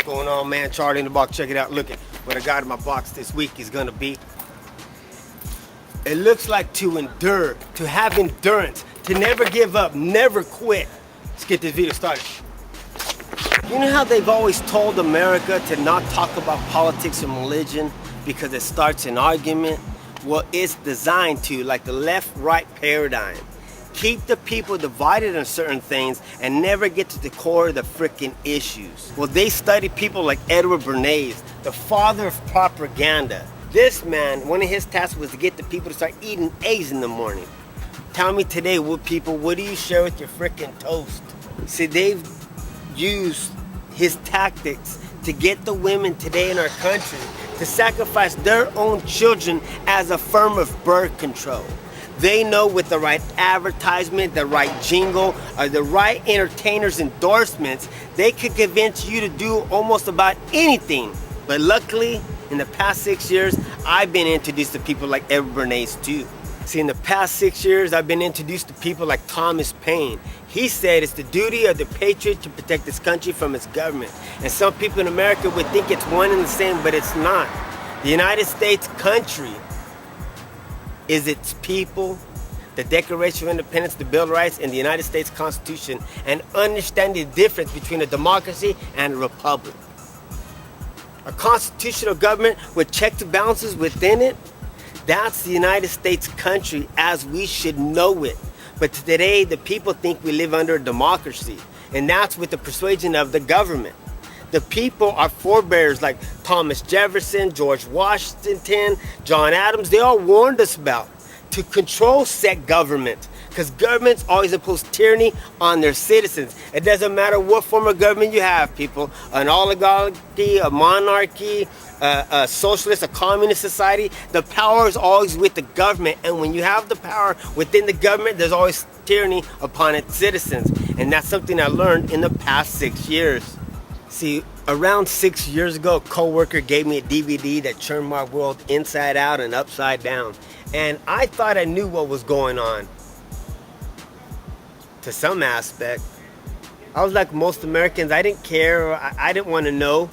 going on, man? Charlie in the box. Check it out. Look at what I got in my box this week is gonna be. It looks like to endure, to have endurance, to never give up, never quit. Let's get this video started. You know how they've always told America to not talk about politics and religion because it starts an argument? Well, it's designed to, like the left-right paradigm. Keep the people divided on certain things and never get to the core of the freaking issues. Well, they study people like Edward Bernays, the father of propaganda. This man, one of his tasks was to get the people to start eating eggs in the morning. Tell me today, what do you share with your freaking toast? See, they've used his tactics to get the women today in our country to sacrifice their own children as a form of birth control. They know with the right advertisement, the right jingle, or the right entertainers' endorsements, they could convince you to do almost about anything. But luckily, in the past 6 years, I've been introduced to people like Edward Bernays too. See, in the past 6 years, I've been introduced to people like Thomas Paine. He said it's the duty of the patriot to protect this country from its government. And some people in America would think it's one and the same, but it's not. The United States country is its people, the Declaration of Independence, the Bill of Rights, and the United States Constitution, and understanding the difference between a democracy and a republic. A constitutional government with checks and balances within it, that's the United States country as we should know it. But today, the people think we live under a democracy, and that's with the persuasion of the government. The people, our forebears like Thomas Jefferson, George Washington, John Adams, they all warned us about to control said government, because governments always impose tyranny on their citizens. It doesn't matter what form of government you have, people. An oligarchy, a monarchy, a socialist, a communist society, the power is always with the government. And when you have the power within the government, there's always tyranny upon its citizens. And that's something I learned in the past 6 years. See, around 6 years ago, a co-worker gave me a DVD that turned my world inside out and upside down. And I thought I knew what was going on. To some aspect. I was like most Americans, I didn't care, I didn't want to know.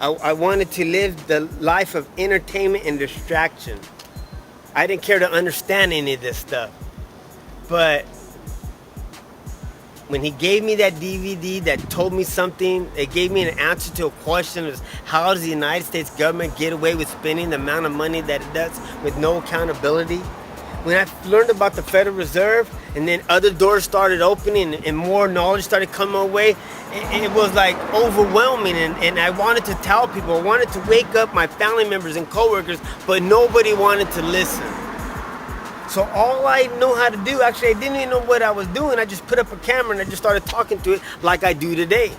I wanted to live the life of entertainment and distraction. I didn't care to understand any of this stuff. But when he gave me that DVD that told me something, it gave me an answer to a question of how does the United States government get away with spending the amount of money that it does with no accountability? When I learned about the Federal Reserve and then other doors started opening and more knowledge started coming my way, it was like overwhelming, and I wanted to tell people, I wanted to wake up my family members and coworkers, but nobody wanted to listen. So all I know how to do, actually I didn't even know what I was doing, I just put up a camera and I just started talking to it like I do today.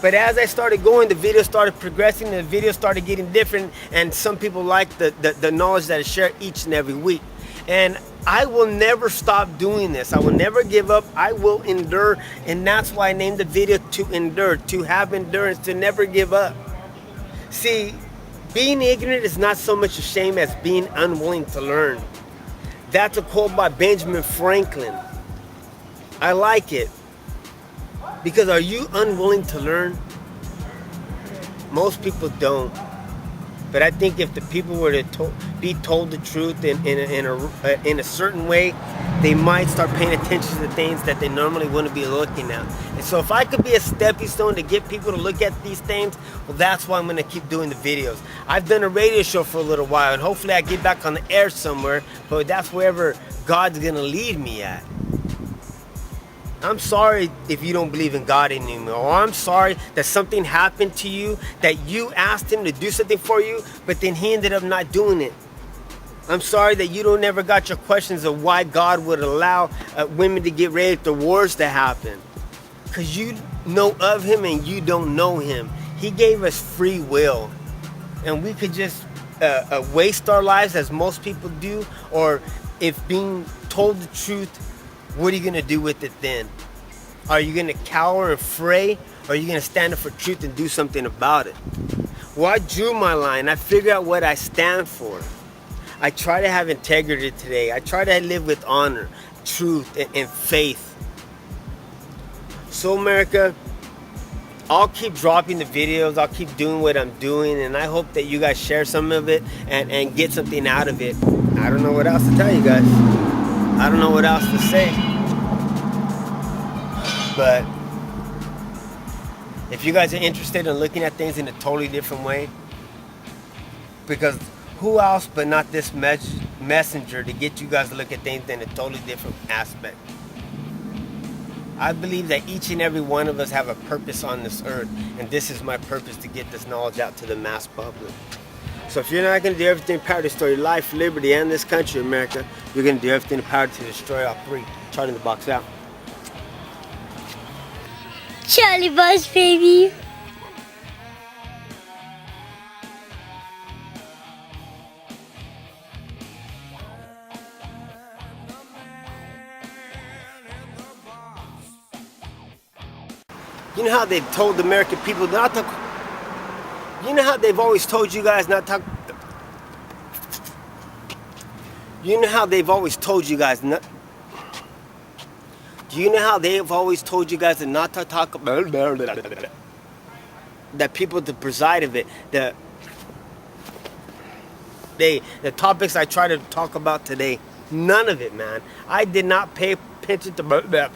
But as I started going, the video started progressing, the video started getting different, and some people liked the knowledge that I share each and every week. And I will never stop doing this. I will never give up. I will endure. And that's why I named the video To Endure, to have endurance, to never give up. See, being ignorant is not so much a shame as being unwilling to learn. That's a quote by Benjamin Franklin. I like it. Because are you unwilling to learn? Most people don't. But I think if the people were to be told the truth in a certain way, they might start paying attention to things that they normally wouldn't be looking at. And so if I could be a stepping stone to get people to look at these things, well, that's why I'm going to keep doing the videos. I've done a radio show for a little while, and hopefully I get back on the air somewhere, but that's wherever God's going to lead me at. I'm sorry if you don't believe in God anymore, or I'm sorry that something happened to you, that you asked him to do something for you, but then he ended up not doing it. I'm sorry that you don't never got your questions of why God would allow women to get raped or wars to happen. Because you know of him and you don't know him. He gave us free will. And we could just waste our lives as most people do, or if being told the truth, what are you going to do with it then? Are you going to cower and fray? Or are you going to stand up for truth and do something about it? Well, I drew my line. I figured out what I stand for. I try to have integrity today. I try to live with honor, truth, and faith. So America, I'll keep dropping the videos. I'll keep doing what I'm doing, and I hope that you guys share some of it and get something out of it. I don't know what else to tell you guys. I don't know what else to say. But if you guys are interested in looking at things in a totally different way, because who else but not this messenger to get you guys to look at things in a totally different aspect? I believe that each and every one of us have a purpose on this earth, and this is my purpose, to get this knowledge out to the mass public. So if you're not going to do everything in power to destroy your life, liberty, and this country, America, you're going to do everything in power to destroy all three. Charlie in the box out. Charlie Boss, baby. You know how they've told the American people not to... You know how they've always told you guys not to... You know how they've always told you guys not... Do you know how they've always told you guys not to talk about... That people to preside of it, the topics I try to talk about today, none of it, man. I did not pay attention to...